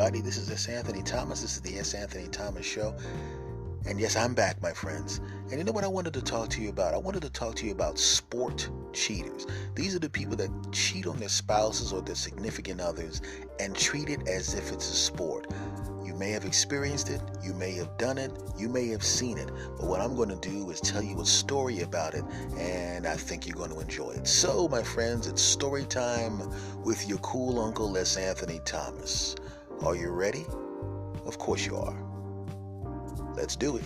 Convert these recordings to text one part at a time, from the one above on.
everybody. This is S. Anthony Thomas. This is the S. Anthony Thomas Show. And yes, I'm back, my friends. And you know what I wanted to talk to you about? I wanted to talk to you about sport cheaters. These are the people that cheat on their spouses or their significant others and treat it as if it's a sport. You may have experienced it, you may have done it, you may have seen it, but what I'm going to do is tell you a story about it, and I think you're going to enjoy it. So, my friends, it's story time with your cool uncle, S. Anthony Thomas. Are you ready? Of course you are. Let's do it.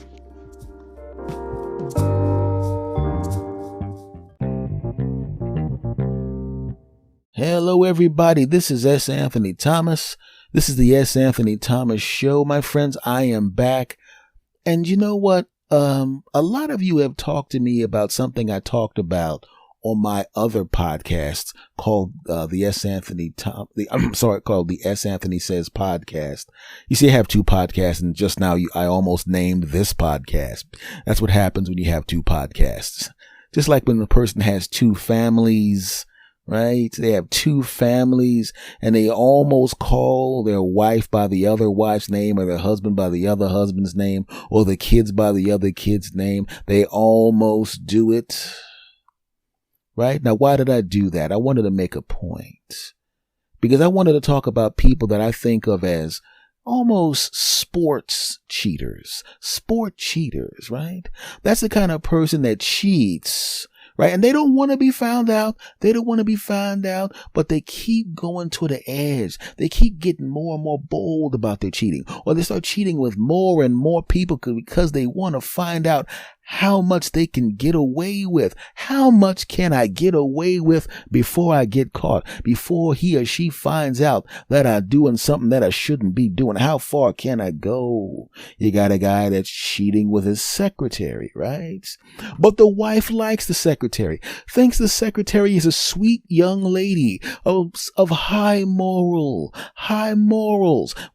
Hello, everybody. This is S. Anthony Thomas. This is the S. Anthony Thomas Show. My friends, I am back. And you know what? A lot of you have talked to me about something I talked about on my other podcast called called the S. Anthony Says Podcast. You see, I have two podcasts, and just now I almost named this podcast. That's what happens when you have two podcasts. Just like when the person has two families, right? They have two families and they almost call their wife by the other wife's name, or their husband by the other husband's name, or the kids by the other kid's name. They almost do it. Right? Now, why did I do that? I wanted to make a point because I wanted to talk about people that I think of as almost sport cheaters, right? That's the kind of person that cheats, right? And they don't want to be found out. But they keep going to the edge. They keep getting more and more bold about their cheating, or they start cheating with more and more people because they want to find out how much they can get away with. How much can I get away with before I get caught? Before he or she finds out that I'm doing something that I shouldn't be doing? How far can I go? You got a guy that's cheating with his secretary, right? But the wife likes the secretary, thinks the secretary is a sweet young lady of high morals,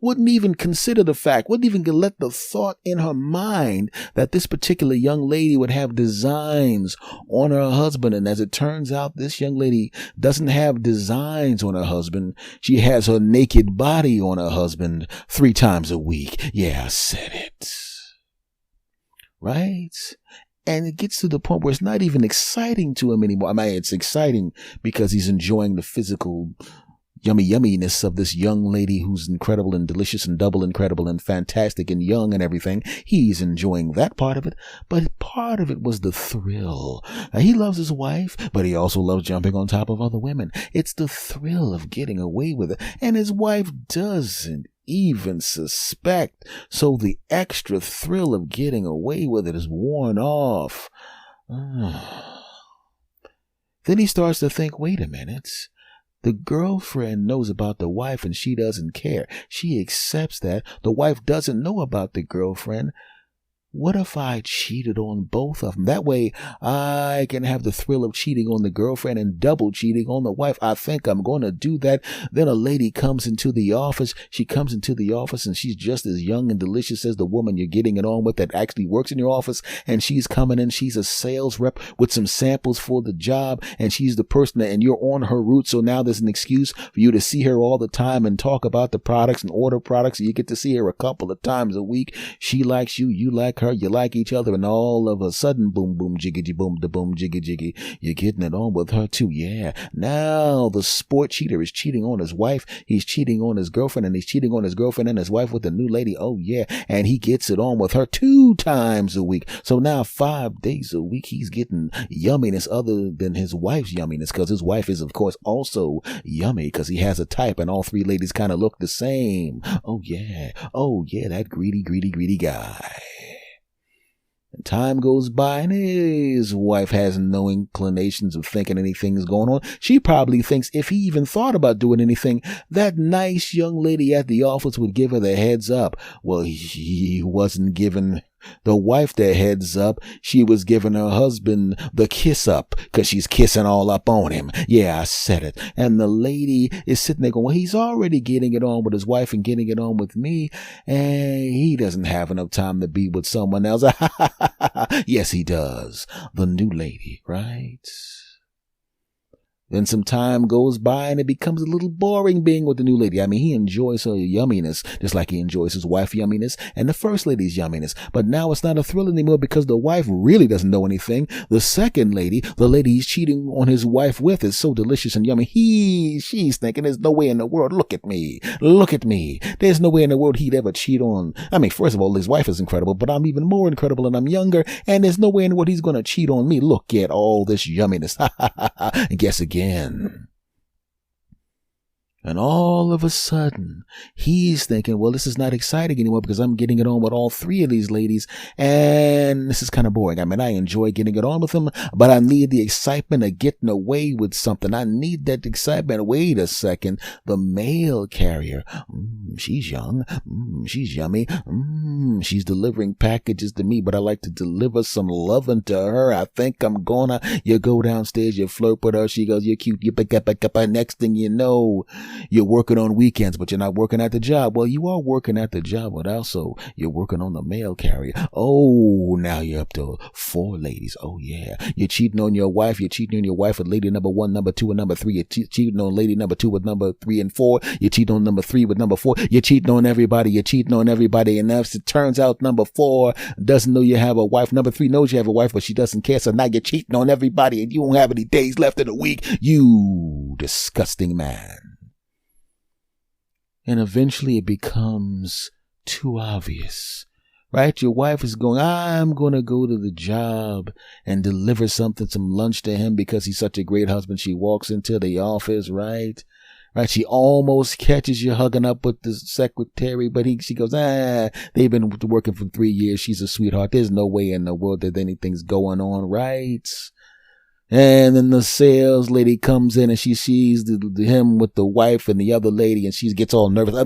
wouldn't even consider the fact, wouldn't even let the thought in her mind that this particular young lady would have designs on her husband. And as it turns out, this young lady doesn't have designs on her husband. She has her naked body on her husband 3 times a week. Yeah, I said it. Right? And it gets to the point where it's not even exciting to him anymore. I mean, it's exciting because he's enjoying the physical yumminess of this young lady who's incredible and delicious and double incredible and fantastic and young and everything. He's enjoying that part of it, but part of it was the thrill. He loves his wife, but he also loves jumping on top of other women. It's the thrill of getting away with it, and his wife doesn't even suspect. So the extra thrill of getting away with it is worn off. Then he starts to think, wait a minute. The girlfriend knows about the wife and she doesn't care. She accepts that. The wife doesn't know about the girlfriend. What if I cheated on both of them? That way I can have the thrill of cheating on the girlfriend and double cheating on the wife. I think I'm going to do that. Then a lady comes into the office. She comes into the office and she's just as young and delicious as the woman you're getting it on with that actually works in your office. And she's coming in. She's a sales rep with some samples for the job. And she's the person and you're on her route. So now there's an excuse for you to see her all the time and talk about the products and order products. You get to see her a couple of times a week. She likes you. You like her, you like each other, and all of a sudden, boom, boom, jiggy, boom, da boom, jiggy, jiggy, you're getting it on with her too. Yeah. Now the sport cheater is cheating on his wife. He's cheating on his girlfriend, and he's cheating on his girlfriend and his wife with a new lady. Oh yeah. And he gets it on with her 2 times a week. So now 5 days a week, he's getting yumminess other than his wife's yumminess, because his wife is, of course, also yummy because he has a type, and all 3 ladies kind of look the same. Oh yeah, that greedy guy. And time goes by and his wife has no inclinations of thinking anything's going on. She probably thinks if he even thought about doing anything, that nice young lady at the office would give her the heads up. Well, he wasn't giving the wife the heads up. She was giving her husband the kiss up because she's kissing all up on him. Yeah, I said it. And the lady is sitting there going, well, he's already getting it on with his wife and getting it on with me, and he doesn't have enough time to be with someone else. Yes, he does. The new lady, right? Then some time goes by and it becomes a little boring being with the new lady. I mean, he enjoys her yumminess just like he enjoys his wife yumminess and the first lady's yumminess. But now it's not a thrill anymore because the wife really doesn't know anything. The second lady, the lady he's cheating on his wife with, is so delicious and yummy. She's thinking there's no way in the world. Look at me. There's no way in the world he'd ever cheat on. I mean, first of all, his wife is incredible, but I'm even more incredible and I'm younger. And there's no way in the world he's going to cheat on me. Look at all this yumminess. And guess again. And all of a sudden, he's thinking, well, this is not exciting anymore because I'm getting it on with all three of these ladies. And this is kind of boring. I mean, I enjoy getting it on with them, but I need the excitement of getting away with something. I need that excitement. Wait a second. The mail carrier. She's young. She's yummy. She's delivering packages to me, but I like to deliver some loving to her. I think I'm gonna. You go downstairs, you flirt with her. She goes, you're cute. You pick up. Next thing you know, you're working on weekends, but you're not working at the job. Well, you are working at the job, but also you're working on the mail carrier. Oh, now you're up to 4 ladies. Oh, yeah. You're cheating on your wife. You're cheating on your wife with lady number 1, number 2, and number 3. You're cheating on lady number 2 with number 3 and 4. You're cheating on number 3 with number 4. You're cheating on everybody. And as it turns out, number 4 doesn't know you have a wife. Number 3 knows you have a wife, but she doesn't care. So now you're cheating on everybody and you don't have any days left in the week. You disgusting man. And eventually it becomes too obvious, right? Your wife is going, I'm going to go to the job and deliver some lunch to him because he's such a great husband. She walks into the office, right? She almost catches you hugging up with the secretary, but she goes, they've been working for 3 years. She's a sweetheart. There's no way in the world that anything's going on, right? And then the sales lady comes in and she sees him with the wife and the other lady, and she gets all nervous.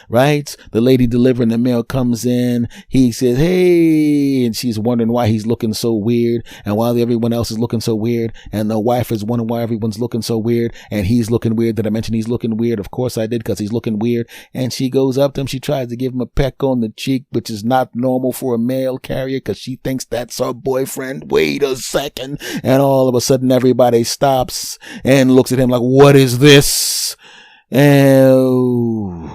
Right? The lady delivering the mail comes in. He says, hey, and she's wondering why he's looking so weird, and while everyone else is looking so weird, and the wife is wondering why everyone's looking so weird, and he's looking weird. Did I mention he's looking weird? Of course I did, because he's looking weird. And she goes up to him. She tries to give him a peck on the cheek, which is not normal for a mail carrier, because she thinks that's her boyfriend. Wait a second. And all of a sudden everybody stops and looks at him like, what is this? And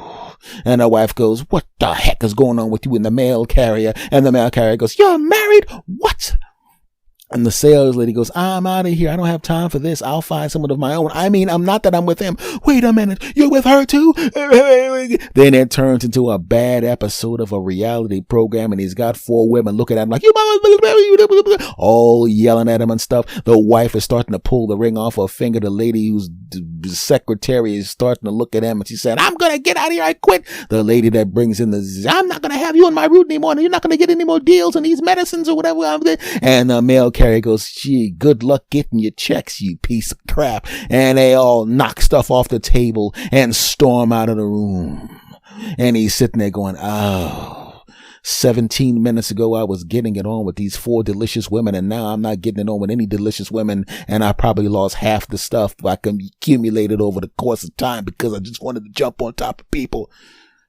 the wife goes, what the heck is going on with you in the mail carrier? And the mail carrier goes, you're married? What? And the sales lady goes, I'm out of here. I don't have time for this. I'll find someone of my own. I mean, I'm not that I'm with him. Wait a minute. You're with her too? Then it turns into a bad episode of a reality program, and he's got 4 women looking at him like, you all yelling at him and stuff. The wife is starting to pull the ring off her finger. The lady who's the secretary is starting to look at him, and she said, I'm going to get out of here. I quit. The lady that brings in I'm not going to have you in my route anymore. And you're not going to get any more deals on these medicines or whatever. And the mail carrier goes, gee, good luck getting your checks, you piece of crap. And they all knock stuff off the table and storm out of the room. And he's sitting there going, 17 minutes ago, I was getting it on with these 4 delicious women, and now I'm not getting it on with any delicious women, and I probably lost half the stuff I accumulated over the course of time because I just wanted to jump on top of people.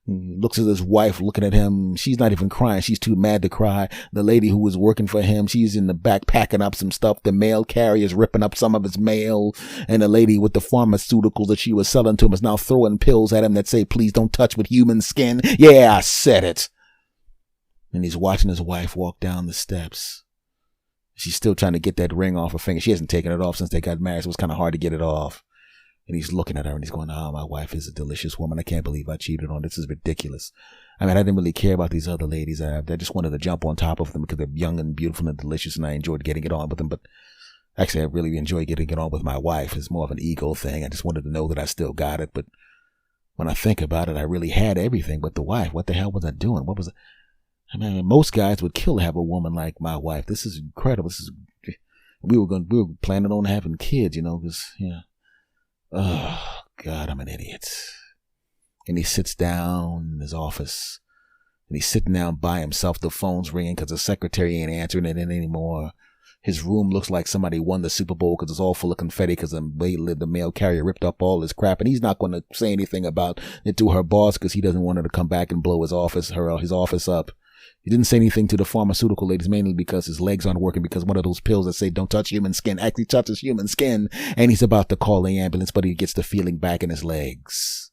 He looks at his wife looking at him. She's not even crying. She's too mad to cry. The lady who was working for him, she's in the back packing up some stuff. The mail carrier's ripping up some of his mail. And the lady with the pharmaceuticals that she was selling to him is now throwing pills at him that say, please don't touch with human skin. Yeah, I said it. And he's watching his wife walk down the steps. She's still trying to get that ring off her finger. She hasn't taken it off since they got married, so it was kind of hard to get it off. And he's looking at her and he's going, my wife is a delicious woman. I can't believe I cheated on her. This is ridiculous. I mean, I didn't really care about these other ladies. I just wanted to jump on top of them because they're young and beautiful and delicious, and I enjoyed getting it on with them. But actually, I really enjoy getting it on with my wife. It's more of an ego thing. I just wanted to know that I still got it. But when I think about it, I really had everything but the wife. What the hell was I doing? What was it? I mean, most guys would kill to have a woman like my wife. This is incredible. We were planning on having kids, because, oh, God, I'm an idiot. And he sits down in his office, and he's sitting down by himself. The phone's ringing because the secretary ain't answering it anymore. His room looks like somebody won the Super Bowl because it's all full of confetti because the mail carrier ripped up all his crap. And he's not going to say anything about it to her boss because he doesn't want her to come back and blow his office up. He didn't say anything to the pharmaceutical ladies, mainly because his legs aren't working, because one of those pills that say don't touch human skin actually touches human skin, and he's about to call the ambulance, but he gets the feeling back in his legs.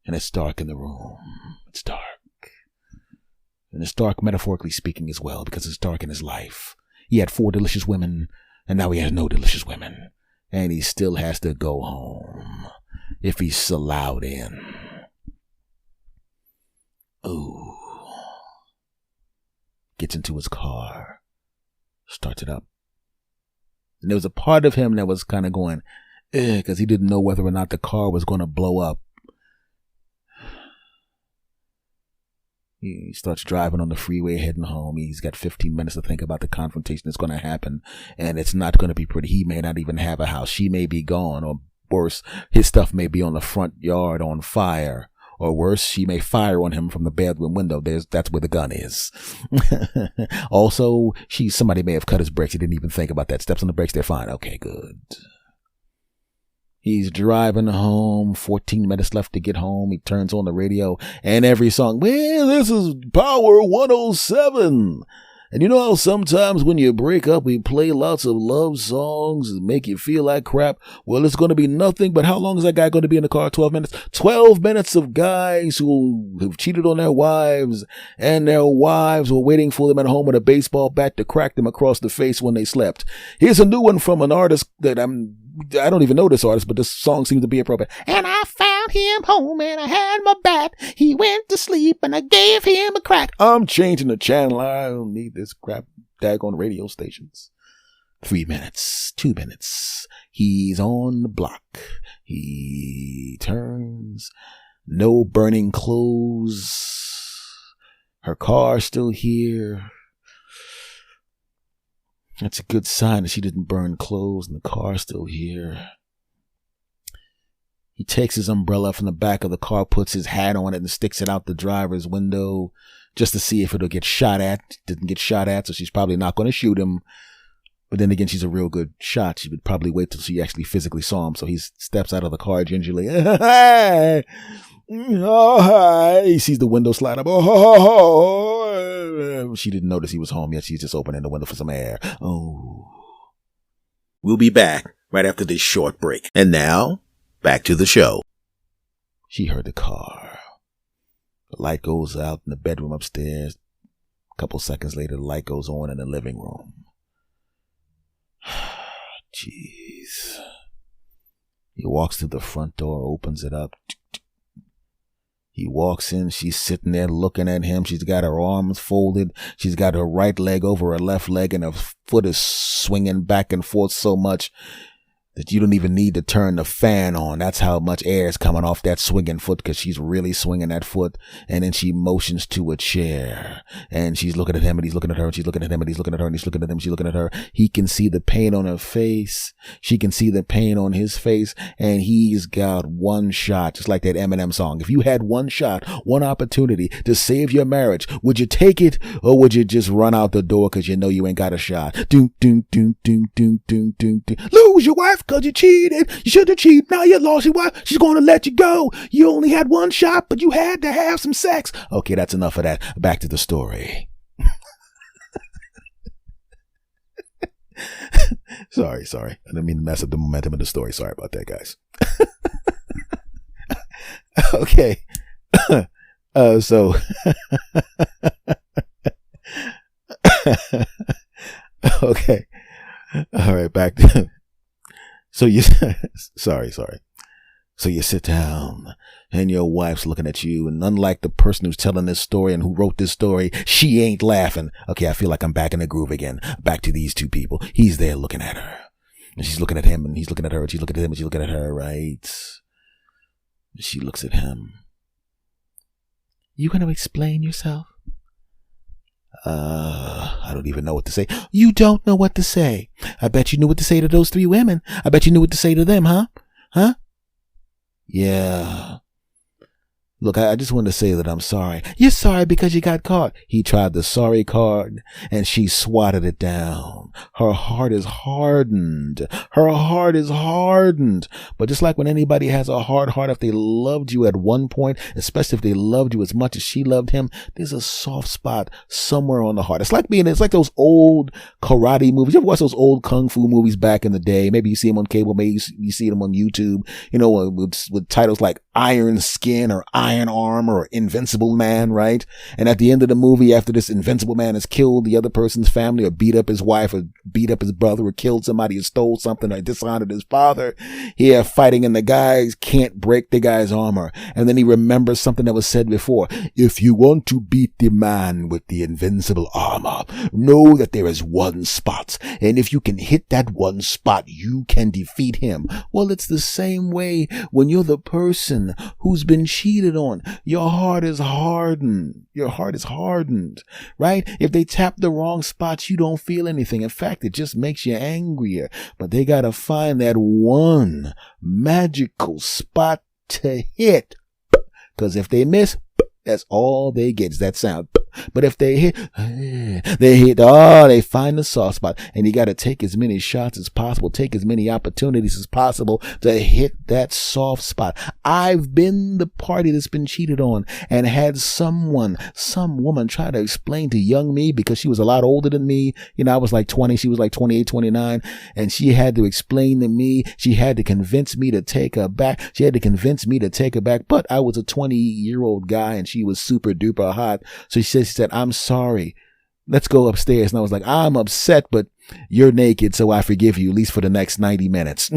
And it's dark in the room. It's dark. And it's dark metaphorically speaking as well, because it's dark in his life. He had 4 delicious women, and now he has no delicious women. And he still has to go home if he's allowed in. Ooh. Gets into his car, starts it up. And there was a part of him that was kind of going, because he didn't know whether or not the car was going to blow up. He starts driving on the freeway heading home. He's got 15 minutes to think about the confrontation that's going to happen, and it's not going to be pretty. He may not even have a house. She may be gone, or worse, his stuff may be on the front yard on fire. Or worse, she may fire on him from the bedroom window. That's where the gun is. Also, somebody may have cut his brakes. He didn't even think about that. Steps on the brakes, they're fine. Okay, good. He's driving home, 14 minutes left to get home. He turns on the radio, and every song, well, this is Power 107. And you know how sometimes when you break up, we play lots of love songs and make you feel like crap? Well, it's going to be nothing, but how long is that guy going to be in the car? 12 minutes? 12 minutes of guys who have cheated on their wives, and their wives were waiting for them at home with a baseball bat to crack them across the face when they slept. Here's a new one from an artist that I don't even know this artist, but this song seems to be appropriate. And I found him home and I had my bat. He went to sleep and I gave him a crack. I'm changing the channel. I don't need this crap daggone radio stations. 3 minutes, 2 minutes. He's on the block. He turns. No burning clothes. Her car's still here. That's a good sign that she didn't burn clothes and the car's still here. He takes his umbrella from the back of the car, puts his hat on it, and sticks it out the driver's window just to see if it'll get shot at. Didn't get shot at, so she's probably not going to shoot him. But then again, she's a real good shot. She would probably wait till she actually physically saw him. So he steps out of the car gingerly. Oh, he sees the window slide up. Oh, she didn't notice he was home yet. She's just opening the window for some air. Oh. We'll be back right after this short break. And now, back to the show. She heard the car. The light goes out in the bedroom upstairs. A couple seconds later, the light goes on in the living room. Jeez. He walks to the front door, opens it up. He walks in. She's sitting there looking at him. She's got her arms folded. She's got her right leg over her left leg, and her foot is swinging back and forth so much that you don't even need to turn the fan on. That's how much air is coming off that swinging foot, because she's really swinging that foot. And then she motions to a chair, and she's looking at him, and he's looking at her, and she's looking at him, and he's looking at her, and he's looking at him, she's looking at her. He can see the pain on her face. She can see the pain on his face, and he's got one shot, just like that Eminem song. If you had one shot, one opportunity to save your marriage, would you take it, or would you just run out the door because you know you ain't got a shot? Doom, doom, doom, doom, doom, doom, doom, doom. Lose your wife because you cheated. You shouldn't cheat. Now you lost your wife. She's going to let you go. You only had one shot, but you had to have some sex. Okay, that's enough of that. Back to the story. Sorry. I didn't mean to mess up the momentum of the story. Sorry about that, guys. Okay. So okay. All right, back to so you sorry. So you sit down and your wife's looking at you, and unlike the person who's telling this story and who wrote this story, she ain't laughing. Okay, I feel like I'm back in the groove again. Back to these two people. He's there looking at her, and she's looking at him, and he's looking at her, and she's looking at him, and she's looking at her, right? She looks at him. You gonna explain yourself? I don't even know what to say. You don't know what to say. I bet you knew what to say to those 3 women. I bet you knew what to say to them, huh? Huh? Yeah. Look, I just want to say that I'm sorry. You're sorry because you got caught. He tried the sorry card and she swatted it down. Her heart is hardened. Her heart is hardened. But just like when anybody has a hard heart, if they loved you at one point, especially if they loved you as much as she loved him, there's a soft spot somewhere on the heart. It's like those old karate movies. You ever watch those old kung fu movies back in the day? Maybe you see them on cable. Maybe you see them on YouTube, with titles like Iron Skin or Iron Arm or Invincible Man, right? And at the end of the movie, after this Invincible Man has killed the other person's family or beat up his wife or beat up his brother or killed somebody or stole something or dishonored his father, here fighting and the guys can't break the guy's armor. And then he remembers something that was said before. If you want to beat the man with the invincible armor, know that there is one spot. And if you can hit that one spot, you can defeat him. Well, it's the same way when you're the person who's been cheated on. Your heart is hardened. Your heart is hardened, right? If they tap the wrong spots, you don't feel anything. In fact, it just makes you angrier. But they got to find that one magical spot to hit. Because if they miss, that's all they get is that sound. But if they hit, they find the soft spot. And you got to take as many shots as possible, take as many opportunities as possible to hit that soft spot. I've been the party that's been cheated on and had some woman try to explain to young me, because she was a lot older than me. I was like 20, she was like 28, 29. And she had to explain to me, she had to convince me to take her back. But I was a 20-year-old guy and she was super duper hot. So she said, I'm sorry. Let's go upstairs. And I was like, I'm upset, but you're naked, so I forgive you, at least for the next 90 minutes.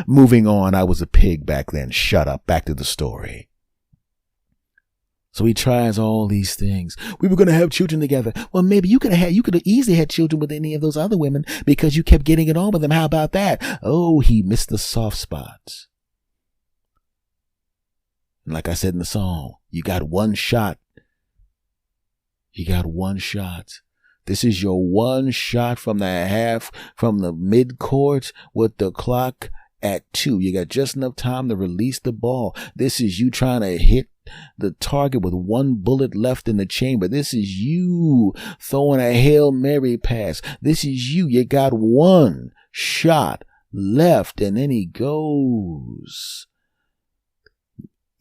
Moving on, I was a pig back then. Shut up. Back to the story. So he tries all these things. We were going to have children together. Well, maybe you could have easily had children with any of those other women because you kept getting it on with them. How about that? Oh, he missed the soft spots. And like I said in the song, you got one shot. This is your one shot from the mid-court with the clock at 2. You got just enough time to release the ball. This is you trying to hit the target with one bullet left in the chamber. This is you throwing a Hail Mary pass. This is you. You got one shot left, and then he goes.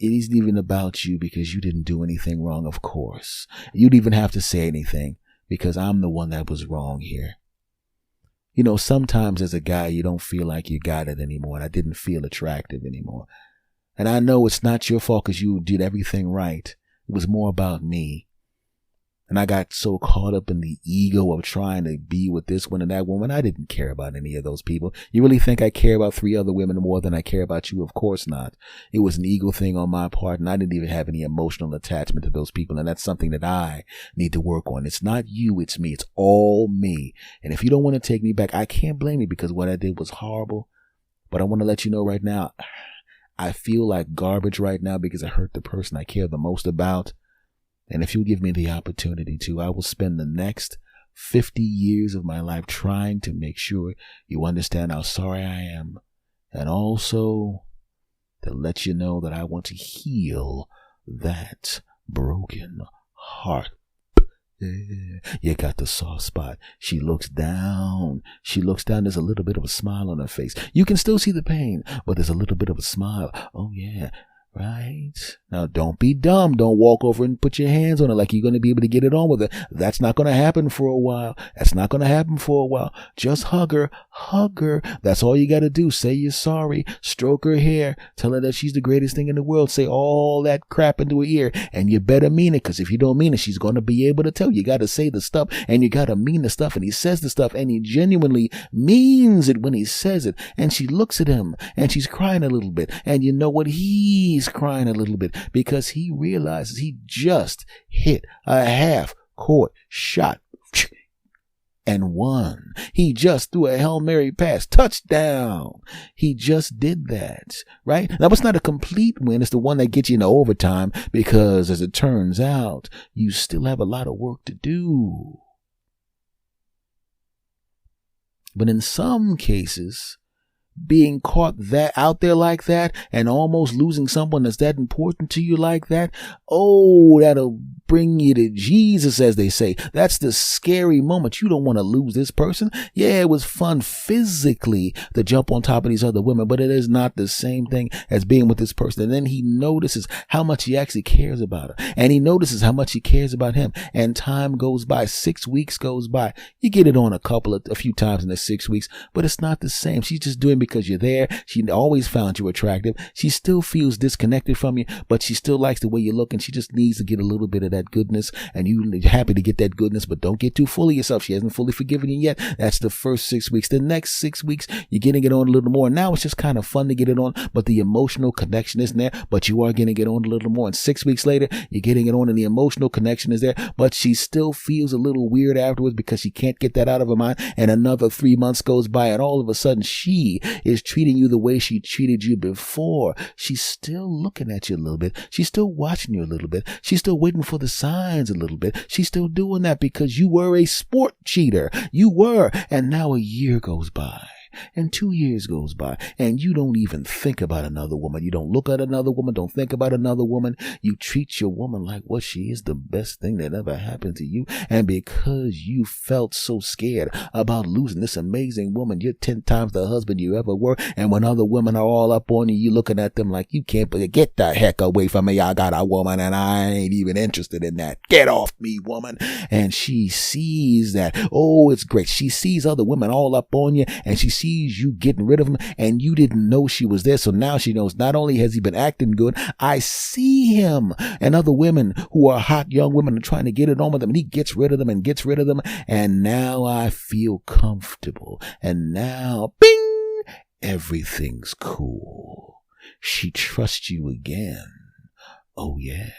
It isn't even about you because you didn't do anything wrong, of course. You'd even have to say anything because I'm the one that was wrong here. Sometimes as a guy, you don't feel like you got it anymore. And I didn't feel attractive anymore. And I know it's not your fault because you did everything right. It was more about me. And I got so caught up in the ego of trying to be with this one and that woman. I didn't care about any of those people. You really think I care about 3 other women more than I care about you? Of course not. It was an ego thing on my part, and I didn't even have any emotional attachment to those people. And that's something that I need to work on. It's not you, it's me. It's all me. And if you don't want to take me back, I can't blame you because what I did was horrible. But I want to let you know right now, I feel like garbage right now because I hurt the person I care the most about. And if you give me the opportunity to, I will spend the next 50 years of my life trying to make sure you understand how sorry I am. And also to let you know that I want to heal that broken heart. You got the soft spot. She looks down. There's a little bit of a smile on her face. You can still see the pain, but there's a little bit of a smile. Oh, yeah. Right? Now, don't be dumb. Don't walk over and put your hands on her like you're going to be able to get it on with her. That's not going to happen for a while. Just hug her. That's all you got to do. Say you're sorry. Stroke her hair. Tell her that she's the greatest thing in the world. Say all that crap into her ear. And you better mean it, because if you don't mean it, she's going to be able to tell. You got to say the stuff, and you got to mean the stuff. And he says the stuff, and he genuinely means it when he says it. And she looks at him, and she's crying a little bit. And you know what? He's crying a little bit because he realizes he just hit a half-court shot and won. He just threw a Hail Mary pass. Touchdown. He just did that, right? Now, it's not a complete win. It's the one that gets you into overtime because, as it turns out, you still have a lot of work to do. But in some cases, being caught that out there like that and almost losing someone that's that important to you like that, oh, that'll bring you to Jesus, as they say. That's the scary moment. You don't want to lose this person. Yeah, it was fun physically to jump on top of these other women, but it is not the same thing as being with this person. And then he notices how much he actually cares about her, and he notices how much he cares about him, and time goes by. 6 weeks goes by. You get it on a few times in the 6 weeks, but it's not the same. She's just doing because you're there. She always found you attractive. She still feels disconnected from you, but she still likes the way you look, and she just needs to get a little bit of that goodness, and you're happy to get that goodness, but don't get too full of yourself. She hasn't fully forgiven you yet. That's the first 6 weeks. The next 6 weeks, you're getting it on a little more. Now it's just kind of fun to get it on, but the emotional connection isn't there, but you are getting it on a little more. And 6 weeks later, you're getting it on, and the emotional connection is there, but she still feels a little weird afterwards because she can't get that out of her mind. And another 3 months goes by, and all of a sudden, she is treating you the way she treated you before. She's still looking at you a little bit. She's still watching you a little bit. She's still waiting for the signs a little bit. She's still doing that because you were a sport cheater. You were. And now a year goes by. And 2 years goes by, and you don't even think about another woman. You don't look at another woman, don't think about another woman. You treat your woman like what she is, the best thing that ever happened to you. And because you felt so scared about losing this amazing woman, you're 10 times the husband you ever were. And when other women are all up on you, you're looking at them like, you can't get the heck away from me. I got a woman and I ain't even interested in that. Get off me, woman. And she sees that. Oh, it's great. She sees other women all up on you, and she sees you getting rid of him, and you didn't know she was there. So now she knows not only has he been acting good, I see him and other women who are hot young women are trying to get it on with him, and he gets rid of them and gets rid of them. And now I feel comfortable. And now, bing, everything's cool. She trusts you again. Oh yeah.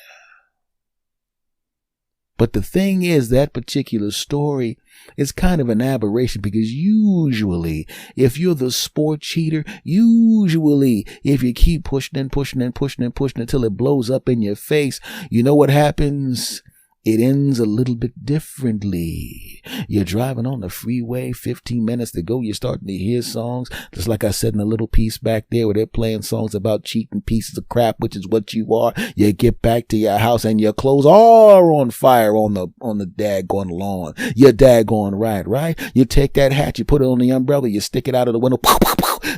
But the thing is, that particular story is kind of an aberration, because usually, if you're the sport cheater, usually, if you keep pushing and pushing and pushing and pushing until it blows up in your face, you know what happens? It ends a little bit differently. You're driving on the freeway, 15 minutes to go, you're starting to hear songs, just like I said in a little piece back there where they're playing songs about cheating pieces of crap, which is what you are. You get back to your house and your clothes are on fire on the daggone lawn. You're daggone right? You take that hat, you put it on the umbrella, you stick it out of the window.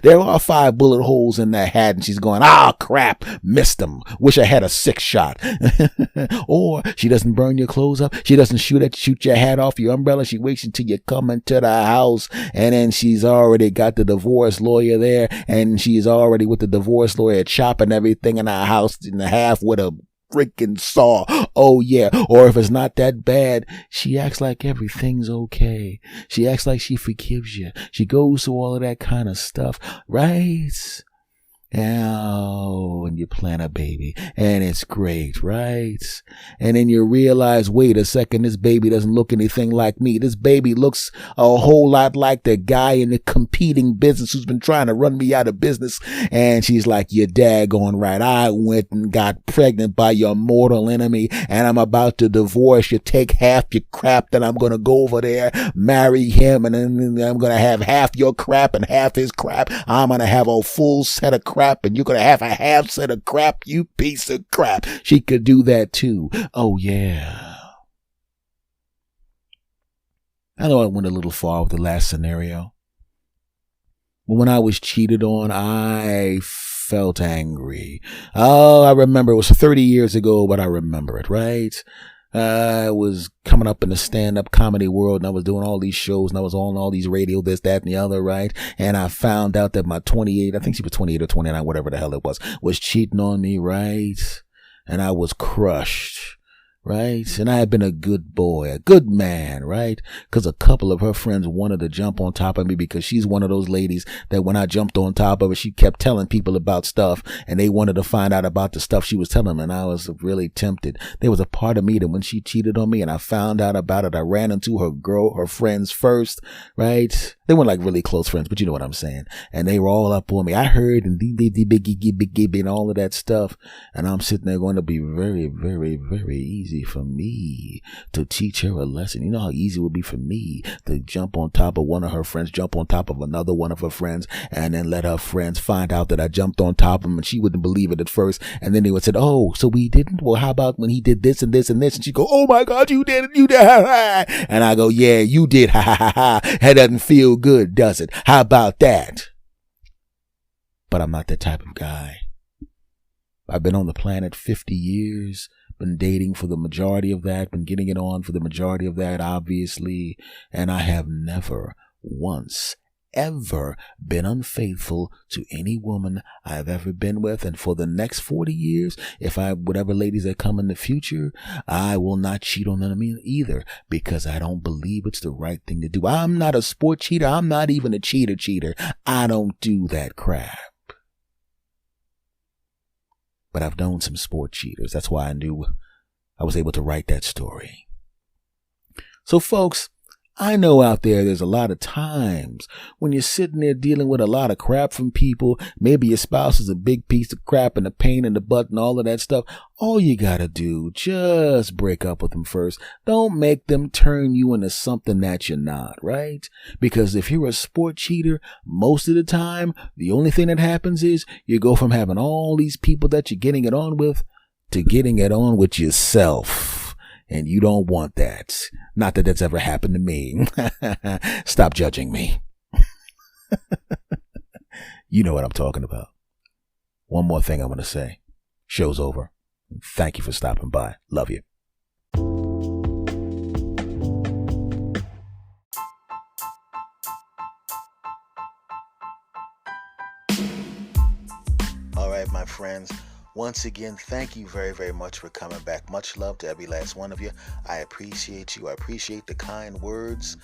There are 5 bullet holes in that hat, and she's going, crap, missed them. Wish I had a 6 shot. Or she doesn't burn your clothes up. She doesn't shoot your hat off your umbrella. She waits until you come into the house, and then she's already got the divorce lawyer there, and she's already with the divorce lawyer chopping everything in the house in half with a freaking saw. Oh yeah. Or if it's not that bad, she acts like everything's okay. She acts like she forgives you. She goes through all of that kind of stuff, right? Oh, and you plant a baby, and it's great, right? And then you realize, wait a second, this baby doesn't look anything like me. This baby looks a whole lot like the guy in the competing business who's been trying to run me out of business. And she's like, you're daggone right. I went and got pregnant by your mortal enemy, and I'm about to divorce you. Take half your crap, then I'm going to go over there, marry him, and then I'm going to have half your crap and half his crap. I'm going to have a full set of crap, and you're going to have a half set of crap, you piece of crap. She could do that too. Oh yeah. I know I went a little far with the last scenario, but when I was cheated on, I felt angry. Oh, I remember it was 30 years ago, but I remember it, right? I was coming up in the stand-up comedy world, and I was doing all these shows, and I was on all these radio, this, that, and the other, right? And I found out that my 28, I think she was 28 or 29, whatever the hell it was cheating on me, right? And I was crushed, right? And I had been a good boy, a good man, right? Because a couple of her friends wanted to jump on top of me, because she's one of those ladies that when I jumped on top of her, she kept telling people about stuff, and they wanted to find out about the stuff she was telling them, and I was really tempted. There was a part of me that when she cheated on me and I found out about it, I ran into her friends first, right? They weren't like really close friends, but you know what I'm saying. And they were all up on me. I heard and and all of that stuff, and I'm sitting there going, to be very, very, very easy easy for me to teach her a lesson. You know how easy it would be for me to jump on top of one of her friends, jump on top of another one of her friends, and then let her friends find out that I jumped on top of them, and she wouldn't believe it at first. And then they would say, oh, so we didn't? Well, how about when he did this and this and this? And she'd go, oh my God, you did it, you did, ha ha. And I go, yeah, you did, ha ha ha ha. That doesn't feel good, does it? How about that? But I'm not that type of guy. I've been on the planet 50 years, been dating for the majority of that, been getting it on for the majority of that, obviously, and I have never once ever been unfaithful to any woman I've ever been with. And for the next 40 years, whatever ladies that come in the future, I will not cheat on them either, because I don't believe it's the right thing to do. I'm not a sport cheater. I'm not even a cheater. I don't do that crap. But I've known some sport cheaters. That's why I knew I was able to write that story. So folks, I know out there's a lot of times when you're sitting there dealing with a lot of crap from people. Maybe your spouse is a big piece of crap and a pain in the butt and all of that stuff. All you gotta do, just break up with them first. Don't make them turn you into something that you're not, right? Because if you're a sport cheater, most of the time, the only thing that happens is you go from having all these people that you're getting it on with to getting it on with yourself. And you don't want that. Not that that's ever happened to me. Stop judging me. You know what I'm talking about. One more thing I want to say. Show's over. Thank you for stopping by. Love you. All right, my friends. Once again, thank you very, very much for coming back. Much love to every last one of you. I appreciate you. I appreciate the kind words.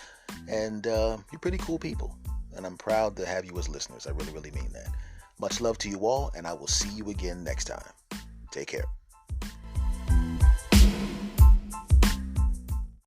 And you're pretty cool people. And I'm proud to have you as listeners. I really, really mean that. Much love to you all, and I will see you again next time. Take care.